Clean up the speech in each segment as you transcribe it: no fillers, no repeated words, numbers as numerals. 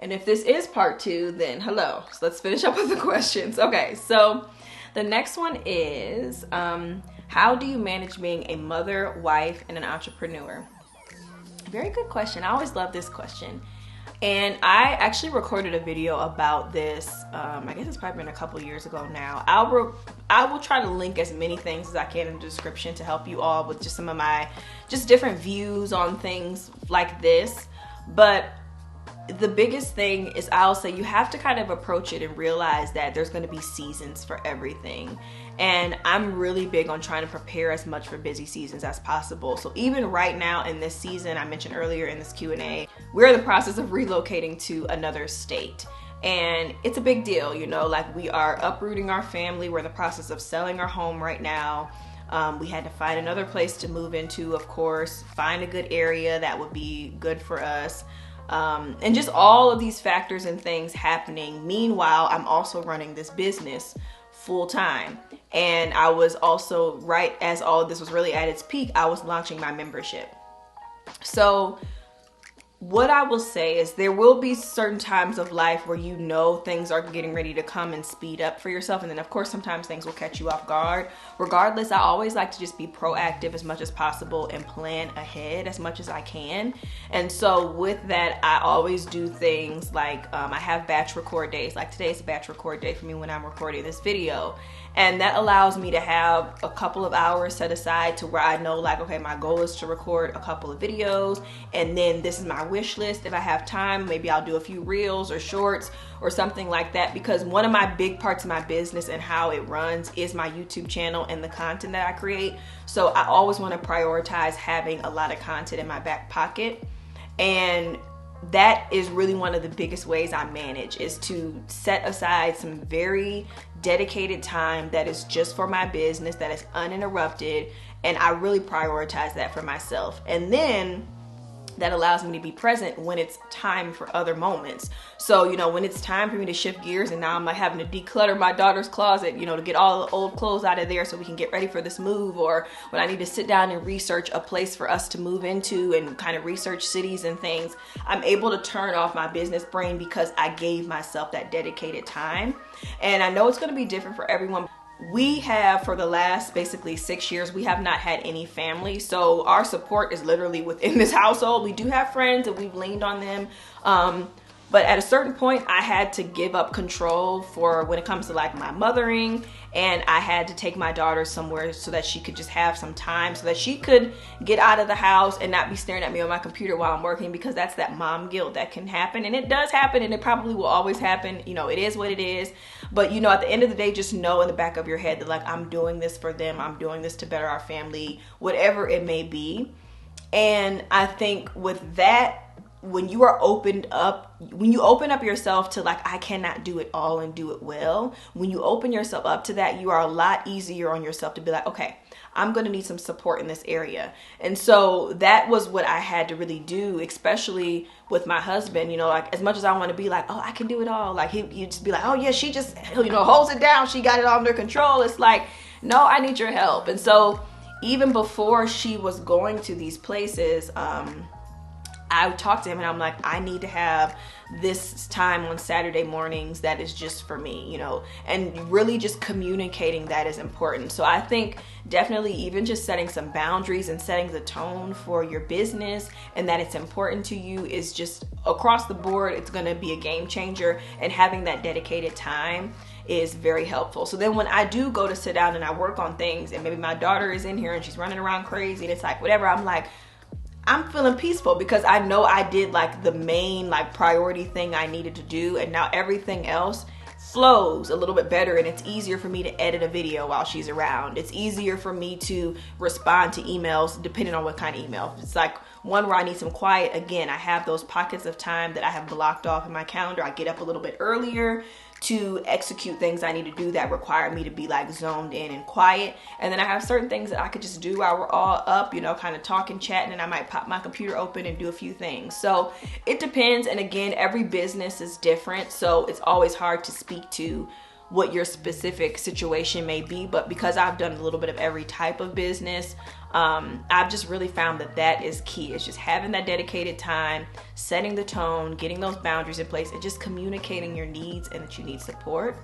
And if this is part 2, then hello. So let's finish up with the questions. Okay, so the next one is, how do you manage being a mother, wife, and an entrepreneur? Very good question. I always love this question. And I actually recorded a video about this. I guess it's probably been a couple years ago now. I will try to link as many things as I can in the description to help you all with just some of my different views on things like this. But the biggest thing is, I'll say, you have to kind of approach it and realize that there's going to be seasons for everything. And I'm really big on trying to prepare as much for busy seasons as possible. So even right now in this season, I mentioned earlier in this Q&A, we're in the process of relocating to another state. And it's a big deal, you know, like we are uprooting our family. We're in the process of selling our home right now. We had to find another place to move into, of course, find a good area that would be good for us. And just all of these factors and things happening. Meanwhile, I'm also running this business full time. And I was also, right as all of this was really at its peak, I was launching my membership. So what I will say is there will be certain times of life where you know things are getting ready to come and speed up for yourself. And then of course, sometimes things will catch you off guard. Regardless, I always like to just be proactive as much as possible and plan ahead as much as I can. And so with that, I always do things like I have batch record days. Like today's a batch record day for me when I'm recording this video. And that allows me to have a couple of hours set aside to where I know, like, okay, my goal is to record a couple of videos, and then this is my wish list. If I have time, maybe I'll do a few reels or shorts or something like that, because one of my big parts of my business and how it runs is my YouTube channel and the content that I create. So I always want to prioritize having a lot of content in my back pocket. And that is really one of the biggest ways I manage, is to set aside some very dedicated time that is just for my business, that is uninterrupted, and I really prioritize that for myself. And then that allows me to be present when it's time for other moments. So, you know, when it's time for me to shift gears and now I'm like having to declutter my daughter's closet, you know, to get all the old clothes out of there so we can get ready for this move, or when I need to sit down and research a place for us to move into and kind of research cities and things, I'm able to turn off my business brain because I gave myself that dedicated time. And I know it's going to be different for everyone. We have, for the last basically 6 years, we have not had any family. So our support is literally within this household. We do have friends and we've leaned on them. But at a certain point, I had to give up control for when it comes to like my mothering, and I had to take my daughter somewhere so that she could just have some time, so that she could get out of the house and not be staring at me on my computer while I'm working, because that's that mom guilt that can happen. And it does happen, and it probably will always happen. You know, it is what it is. But you know, at the end of the day, just know in the back of your head that like, I'm doing this for them. I'm doing this to better our family, whatever it may be. And I think with that, when you are opened up, when you open up yourself to like, I cannot do it all and do it well, when you open yourself up to that, you are a lot easier on yourself to be like, okay, I'm going to need some support in this area. And so that was what I had to really do, especially with my husband. You know, like, as much as I want to be like, oh, I can do it all, like you just be like, oh yeah, she just, you know, holds it down, she got it all under control. It's like, no, I need your help. And so even before she was going to these places, I talked to him and I'm like, I need to have this time on Saturday mornings that is just for me, you know, and really just communicating that is important. So I think definitely even just setting some boundaries and setting the tone for your business and that it's important to you is just across the board. It's going to be a game changer, and having that dedicated time is very helpful. So then when I do go to sit down and I work on things, and maybe my daughter is in here and she's running around crazy and it's like, whatever, I'm like, I'm feeling peaceful because I know I did like the main like priority thing I needed to do, and now everything else flows a little bit better, and it's easier for me to edit a video while she's around. It's easier for me to respond to emails depending on what kind of email. It's like one where I need some quiet. Again, I have those pockets of time that I have blocked off in my calendar. I get up a little bit earlier to execute things I need to do that require me to be like zoned in and quiet. And then I have certain things that I could just do while we're all up, you know, kind of talking, chatting, and I might pop my computer open and do a few things. So it depends. And again, every business is different. So it's always hard to speak to what your specific situation may be, but because I've done a little bit of every type of business, I've just really found that that is key. It's just having that dedicated time, setting the tone, getting those boundaries in place, and just communicating your needs and that you need support.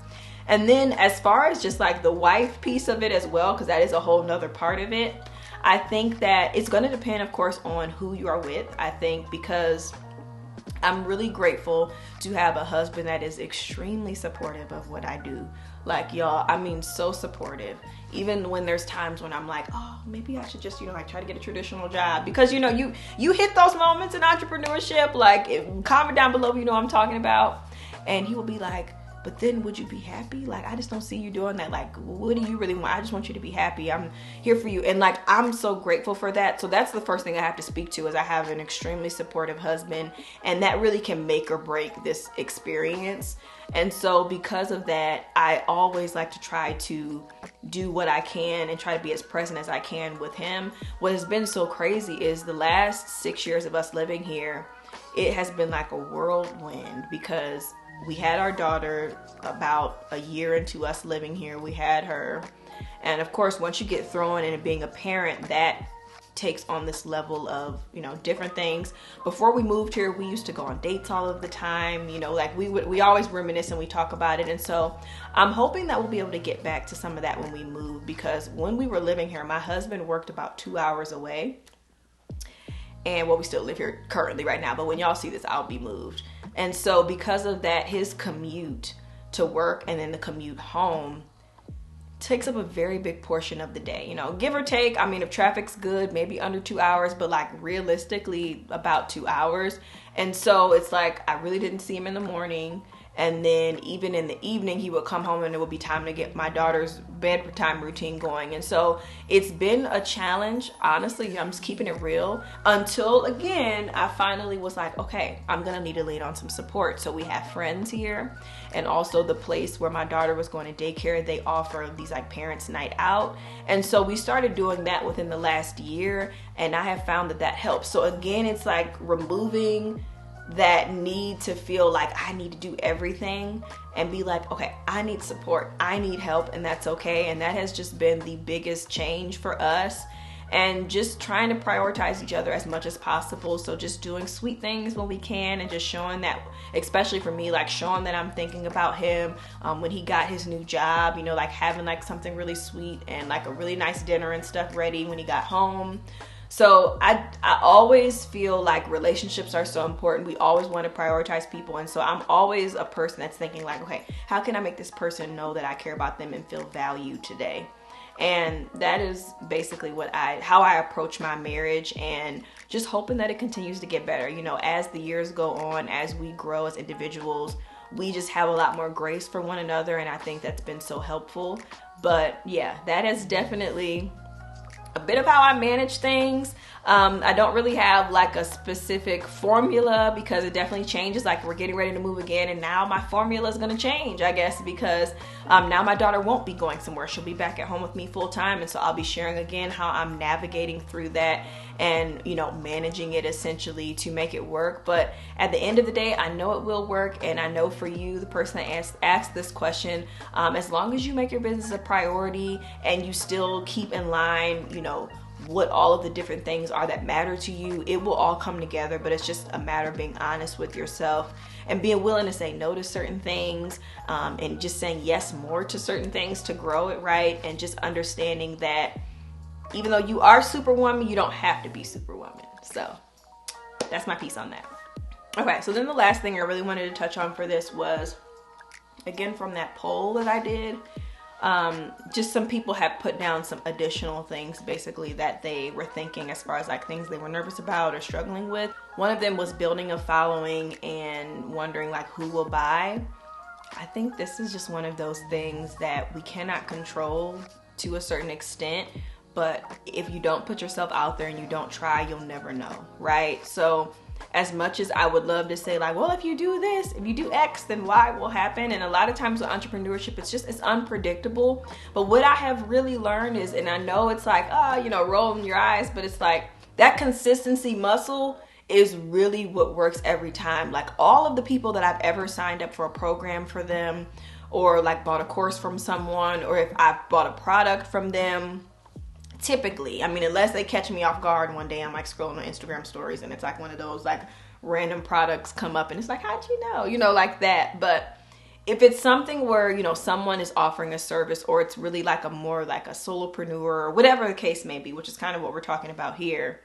And then as far as just like the wife piece of it as well, because that is a whole nother part of it, I think that it's going to depend, of course, on who you are with. I think because I'm really grateful to have a husband that is extremely supportive of what I do. Like, y'all, I mean, so supportive. Even when there's times when I'm like, oh, maybe I should just, like try to get a traditional job. Because, you hit those moments in entrepreneurship, like, comment down below if you know what I'm talking about. And he will be like, but then would you be happy? Like, I just don't see you doing that. Like, what do you really want? I just want you to be happy. I'm here for you. And like, I'm so grateful for that. So that's the first thing I have to speak to, is I have an extremely supportive husband, and that really can make or break this experience. And so because of that, I always like to try to do what I can and try to be as present as I can with him. What has been so crazy is the last 6 years of us living here, it has been like a whirlwind, because we had our daughter about a year into us living here. We had her. And of course, once you get thrown into being a parent, that takes on this level of, different things. Before we moved here, we used to go on dates all of the time. Like we always reminisce and we talk about it. And so I'm hoping that we'll be able to get back to some of that when we move, because when we were living here, my husband worked about 2 hours away. And we still live here currently right now, but when y'all see this, I'll be moved. And so because of that, his commute to work and then the commute home takes up a very big portion of the day, give or take. I mean, if traffic's good, maybe under 2 hours, but like realistically about 2 hours. And so it's like, I really didn't see him in the morning. And then even in the evening, he would come home and it would be time to get my daughter's bedtime routine going. And so it's been a challenge. Honestly, I'm just keeping it real, until again, I finally was like, okay, I'm going to need to lean on some support. So we have friends here, and also the place where my daughter was going to daycare, they offer these like parents' night out. And so we started doing that within the last year, and I have found that helps. So again, it's like removing that need to feel like I need to do everything, and be like, okay, I need support, I need help, and that's okay. And that has just been the biggest change for us, and just trying to prioritize each other as much as possible. So just doing sweet things when we can, and just showing that, especially for me, like showing that I'm thinking about him when he got his new job, like having like something really sweet and like a really nice dinner and stuff ready when he got home. So I always feel like relationships are so important. We always want to prioritize people. And so I'm always a person that's thinking like, okay, how can I make this person know that I care about them and feel valued today? And that is basically how I approach my marriage, and just hoping that it continues to get better. As the years go on, as we grow as individuals, we just have a lot more grace for one another. And I think that's been so helpful. But yeah, that has definitely a bit of how I manage things. I don't really have like a specific formula, because it definitely changes. Like, we're getting ready to move again, and now my formula is going to change, I guess, because now my daughter won't be going somewhere. She'll be back at home with me full time. And so I'll be sharing again how I'm navigating through that and, managing it essentially to make it work. But at the end of the day, I know it will work. And I know for you, the person that asked this question, as long as you make your business a priority and you still keep in line, what all of the different things are that matter to you, it will all come together. But it's just a matter of being honest with yourself and being willing to say no to certain things, and just saying yes more to certain things to grow it, right? And just understanding that even though you are Superwoman, you don't have to be Superwoman. So that's my piece on that. Okay, so then the last thing I really wanted to touch on for this was, again, from that poll that I did, just some people have put down some additional things basically that they were thinking as far as like things they were nervous about or struggling with. One of them was building a following and wondering like who will buy. I think this is just one of those things that we cannot control to a certain extent, but if you don't put yourself out there and you don't try, you'll never know, right? So as much as I would love to say like, well, if you do this, if you do X, then Y will happen. And a lot of times with entrepreneurship, it's unpredictable. But what I have really learned is, and I know it's like, rolling your eyes, but it's like that consistency muscle is really what works every time. Like all of the people that I've ever signed up for a program for them, or like bought a course from someone, or if I've bought a product from them. Typically, I mean, unless they catch me off guard one day, I'm like scrolling on Instagram stories and it's like one of those like random products come up and it's like, how'd you know? You know, like that. But if it's something where, you know, someone is offering a service, or it's really like a more like a solopreneur or whatever the case may be, which is kind of what we're talking about here,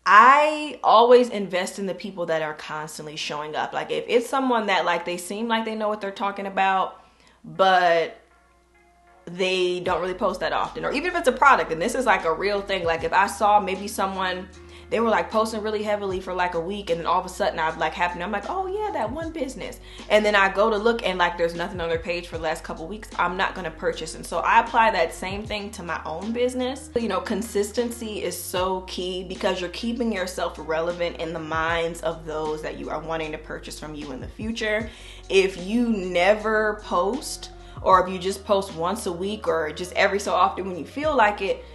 I always invest in the people that are constantly showing up. Like if it's someone that like they seem like they know what they're talking about, but they don't really post that often, or even if it's a product, and this is like a real thing, like if I saw maybe someone, they were like posting really heavily for like a week, and then all of a sudden I've like happened, I'm like, oh yeah, that one business, and then I go to look and like there's nothing on their page for the last couple weeks, I'm not going to purchase. And so I apply that same thing to my own business. You know, consistency is so key, because you're keeping yourself relevant in the minds of those that you are wanting to purchase from you in the future. If you never post, or if you just post once a week, or just every so often when you feel like it,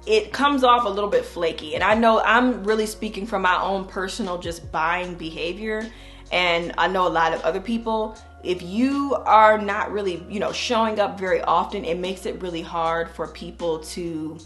it comes off a little bit flaky. And I know I'm really speaking from my own personal just buying behavior, and I know a lot of other people, if you are not really, you know, showing up very often, it makes it really hard for people to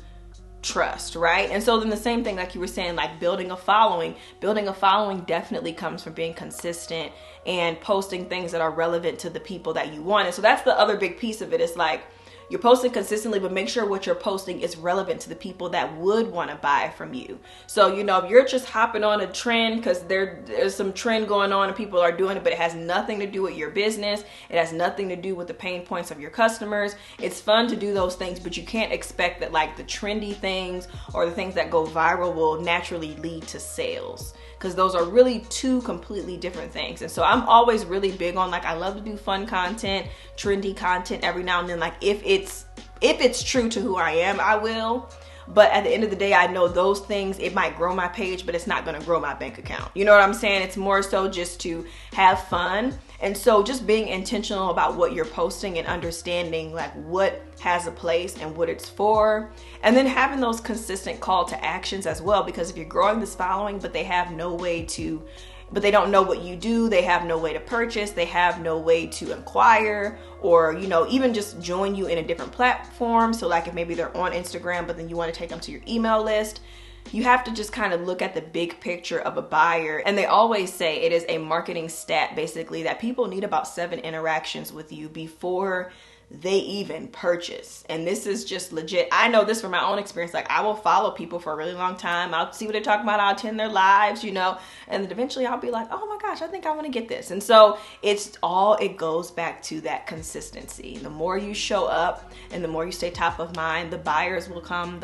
trust, right? And so then the same thing, like you were saying, like building a following definitely comes from being consistent and posting things that are relevant to the people that you want. And so that's the other big piece of it. It's like you're posting consistently, but make sure what you're posting is relevant to the people that would want to buy from you. So, you know, if you're just hopping on a trend because there's some trend going on and people are doing it, but it has nothing to do with your business, it has nothing to do with the pain points of your customers, it's fun to do those things, but you can't expect that like the trendy things or the things that go viral will naturally lead to sales, because those are really two completely different things. And so I'm always really big on, like, I love to do fun content, trendy content every now and then. Like if it's true to who I am, I will. But at the end of the day, I know those things, it might grow my page, but it's not going to grow my bank account. You know what I'm saying? It's more so just to have fun. And so just being intentional about what you're posting and understanding like what has a place and what it's for. And then having those consistent call to actions as well, because if you're growing this following, but they have no way to, but they don't know what you do, they have no way to purchase, they have no way to inquire, or, you know, even just join you in a different platform. So like if maybe they're on Instagram, but then you want to take them to your email list, you have to just kind of look at the big picture of a buyer. And they always say it is a marketing stat, basically, that people need about 7 interactions with you before they even purchase. And this is just legit. I know this from my own experience. Like I will follow people for a really long time. I'll see what they're talking about. I'll attend their lives, you know, and then eventually I'll be like, oh my gosh, I think I want to get this. And so it goes back to that consistency. The more you show up and the more you stay top of mind, the buyers will come,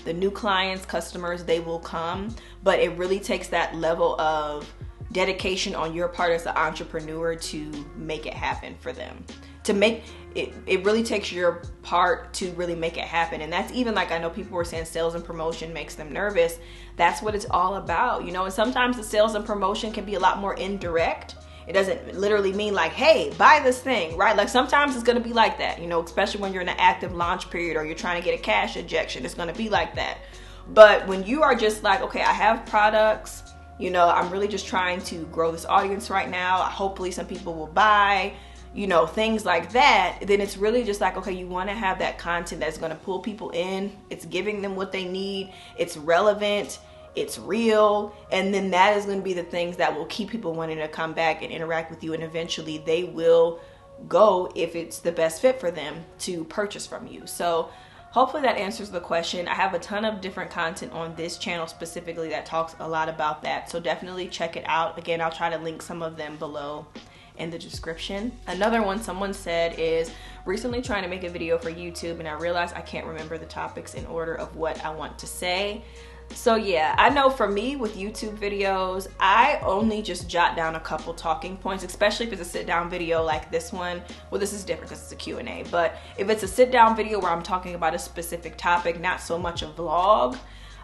the new clients, customers, they will come. But it really takes that level of dedication on your part as an entrepreneur to make it happen for them. To make it, it really takes your part to really make it happen. And that's even like, I know people were saying sales and promotion makes them nervous. That's what it's all about, you know. And sometimes the sales and promotion can be a lot more indirect. It doesn't literally mean like, hey, buy this thing, right? Like sometimes it's going to be like that, you know, especially when you're in an active launch period or you're trying to get a cash injection, it's going to be like that. But when you are just like, okay, I have products, you know, I'm really just trying to grow this audience right now, hopefully some people will buy, you know, things like that, then it's really just like, okay, you want to have that content that's going to pull people in, it's giving them what they need, it's relevant, it's real, and then that is going to be the things that will keep people wanting to come back and interact with you, and eventually they will go, if it's the best fit for them, to purchase from you. So hopefully that answers the question. I have a ton of different content on this channel specifically that talks a lot about that, so definitely check it out. Again, I'll try to link some of them below in the description. Another one someone said is, recently trying to make a video for YouTube and I realized I can't remember the topics in order of what I want to say. So yeah, I know for me with YouTube videos, I only just jot down a couple talking points, especially if it's a sit down video like this one. Well, this is different because it's a Q&A, but if it's a sit down video where I'm talking about a specific topic, not so much a vlog,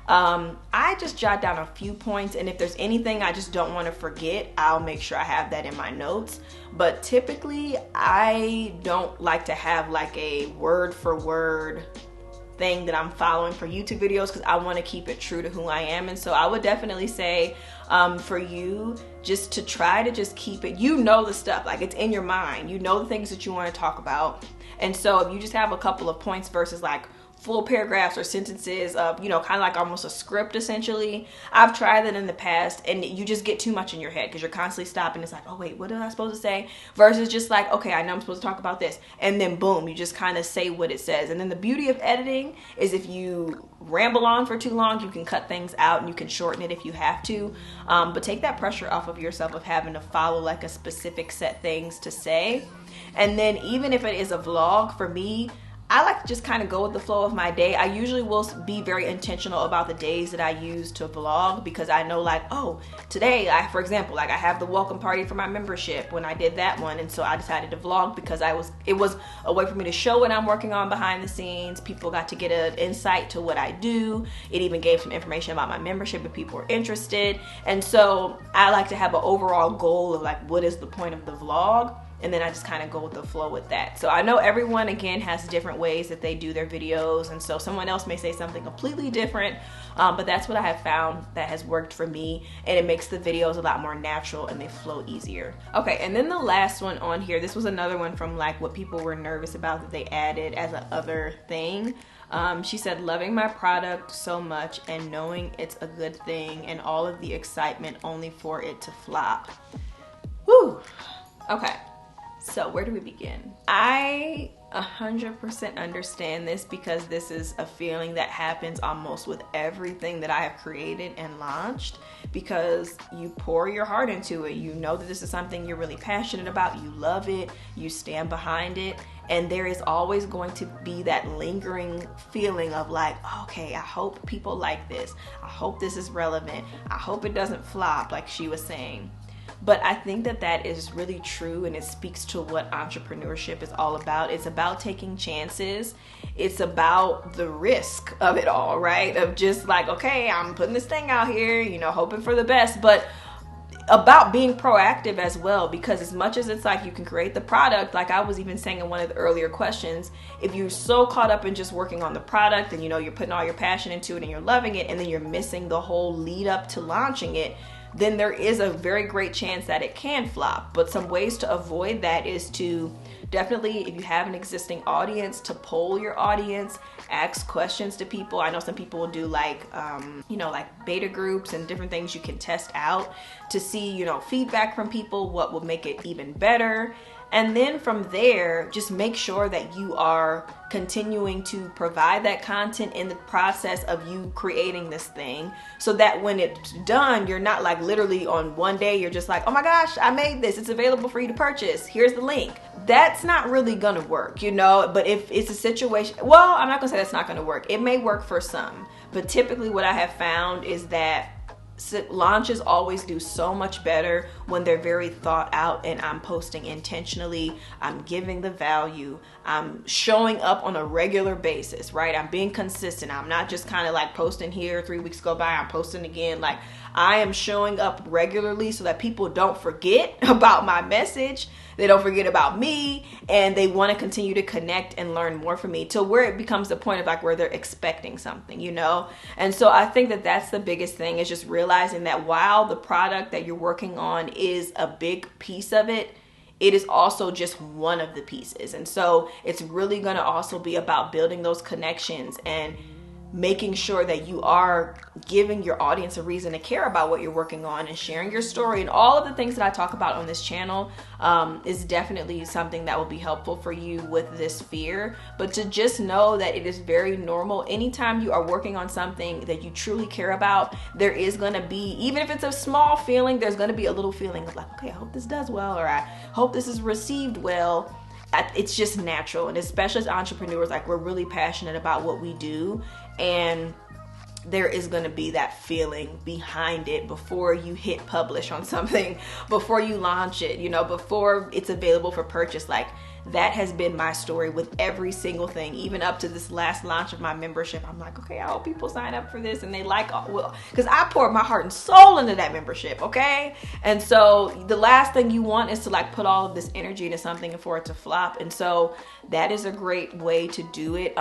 I just jot down a few points, and if there's anything I just don't want to forget, I'll make sure I have that in my notes. But typically, I don't like to have like a word for word thing that I'm following for YouTube videos, because I want to keep it true to who I am. And so I would definitely say for you just to try to just keep it, you know, the stuff, like it's in your mind, you know the things that you want to talk about. And so if you just have a couple of points versus like full paragraphs or sentences of, you know, kind of like almost a script essentially. I've tried that in the past, and you just get too much in your head because you're constantly stopping. It's like, oh wait, what am I supposed to say? Versus just like, okay, I know I'm supposed to talk about this, and then boom, you just kind of say what it says. And then the beauty of editing is if you ramble on for too long, you can cut things out and you can shorten it if you have to, but take that pressure off of yourself of having to follow like a specific set things to say. And then even if it is a vlog, for me, I like to just kind of go with the flow of my day. I usually will be very intentional about the days that I use to vlog, because I know like, oh, today for example, like I have the welcome party for my membership when I did that one. And so I decided to vlog because it was a way for me to show what I'm working on behind the scenes. People got to get an insight to what I do. It even gave some information about my membership if people were interested. And so I like to have an overall goal of like, what is the point of the vlog? And then I just kind of go with the flow with that. So I know everyone, again, has different ways that they do their videos. And so someone else may say something completely different. But that's what I have found that has worked for me. And it makes the videos a lot more natural and they flow easier. Okay, and then the last one on here, this was another one from like what people were nervous about that they added as a other thing. She said, loving my product so much and knowing it's a good thing and all of the excitement only for it to flop. Whew. Okay. So where do we begin? I 100% understand this because this is a feeling that happens almost with everything that I have created and launched, because you pour your heart into it. You know that this is something you're really passionate about. You love it. You stand behind it. And there is always going to be that lingering feeling of like, okay, I hope people like this. I hope this is relevant. I hope it doesn't flop, like she was saying. But I think that that is really true, and it speaks to what entrepreneurship is all about. It's about taking chances. It's about the risk of it all, right? Of just like, okay, I'm putting this thing out here, you know, hoping for the best, but about being proactive as well, because as much as it's like you can create the product, like I was even saying in one of the earlier questions, if you're so caught up in just working on the product and you know you're putting all your passion into it and you're loving it, and then you're missing the whole lead up to launching it, then there is a very great chance that it can flop. But some ways to avoid that is to definitely, if you have an existing audience, to poll your audience, ask questions to people. I know some people will do like, you know, like beta groups and different things you can test out to see, you know, feedback from people, what will make it even better. And then from there, just make sure that you are continuing to provide that content in the process of you creating this thing, so that when it's done, you're not like literally on one day, you're just like, oh my gosh, I made this. It's available for you to purchase. Here's the link. That's not really gonna work, you know? But if it's a situation, well, I'm not gonna say that's not gonna work. It may work for some, but typically what I have found is that launches always do so much better when they're very thought out, and I'm posting intentionally, I'm giving the value, I'm showing up on a regular basis, right? I'm being consistent. I'm not just kind of like posting here, 3 weeks go by, I'm posting again. Like, I am showing up regularly so that people don't forget about my message, they don't forget about me, and they want to continue to connect and learn more from me, to where it becomes the point of like where they're expecting something, you know? And so I think that that's the biggest thing, is just realizing that while the product that you're working on is a big piece of it, it is also just one of the pieces. And so it's really going to also be about building those connections and making sure that you are giving your audience a reason to care about what you're working on, and sharing your story, and all of the things that I talk about on this channel is definitely something that will be helpful for you with this fear. But to just know that it is very normal. Anytime you are working on something that you truly care about, there is going to be, even if it's a small feeling, there's going to be a little feeling of like, okay, I hope this does well, or I hope this is received well. It's just natural. And especially as entrepreneurs, like, we're really passionate about what we do, and there is going to be that feeling behind it before you hit publish on something, before you launch it, you know, before it's available for purchase. Like, that has been my story with every single thing, even up to this last launch of my membership. I'm like, okay, I hope people sign up for this and they like, well, because I poured my heart and soul into that membership, okay? And so the last thing you want is to like put all of this energy into something and for it to flop. And so that is a great way to do it.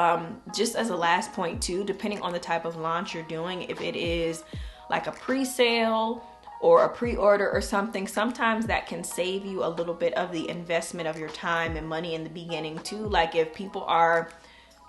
Just as a last point too, depending on the type of launch you're doing, if it is like a pre-sale, or a pre-order or something, sometimes that can save you a little bit of the investment of your time and money in the beginning too. Like if people are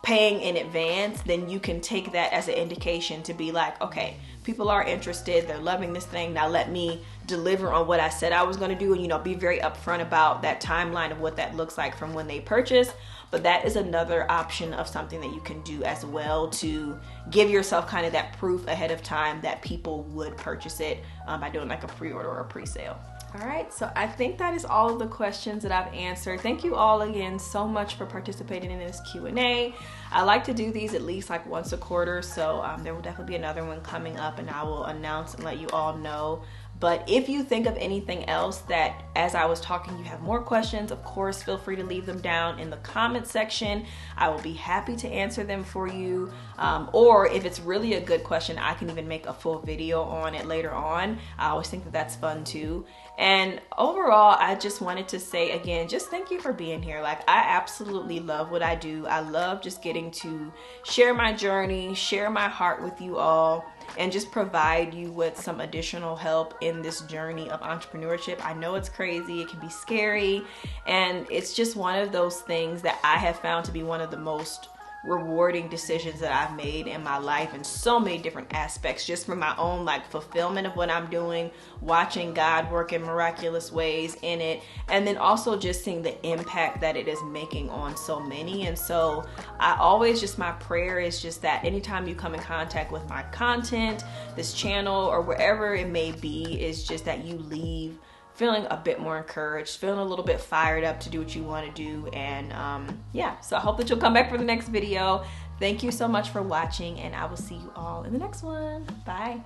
paying in advance, then you can take that as an indication to be like, okay, people are interested, they're loving this thing, now let me deliver on what I said I was going to do, and, you know, be very upfront about that timeline of what that looks like from when they purchase. But that is another option of something that you can do as well to give yourself kind of that proof ahead of time that people would purchase it by doing like a pre-order or a pre-sale. All right, so I think that is all of the questions that I've answered. Thank you all again so much for participating in this Q&A. I like to do these at least like once a quarter, so there will definitely be another one coming up, and I will announce and let you all know. But if you think of anything else that, as I was talking, you have more questions, of course, feel free to leave them down in the comment section. I will be happy to answer them for you. Or if it's really a good question, I can even make a full video on it later on. I always think that that's fun too. And overall, I just wanted to say again, just thank you for being here. Like, I absolutely love what I do. I love just getting to share my journey, share my heart with you all, and just provide you with some additional help in this journey of entrepreneurship. I know it's crazy, it can be scary, and it's just one of those things that I have found to be one of the most rewarding decisions that I've made in my life in so many different aspects, just from my own like fulfillment of what I'm doing, watching God work in miraculous ways in it, and then also just seeing the impact that it is making on so many. And so I always just, my prayer is just that anytime you come in contact with my content, this channel, or wherever it may be, is just that you leave feeling a bit more encouraged, feeling a little bit fired up to do what you want to do. And yeah, so I hope that you'll come back for the next video. Thank you so much for watching, and I will see you all in the next one. Bye.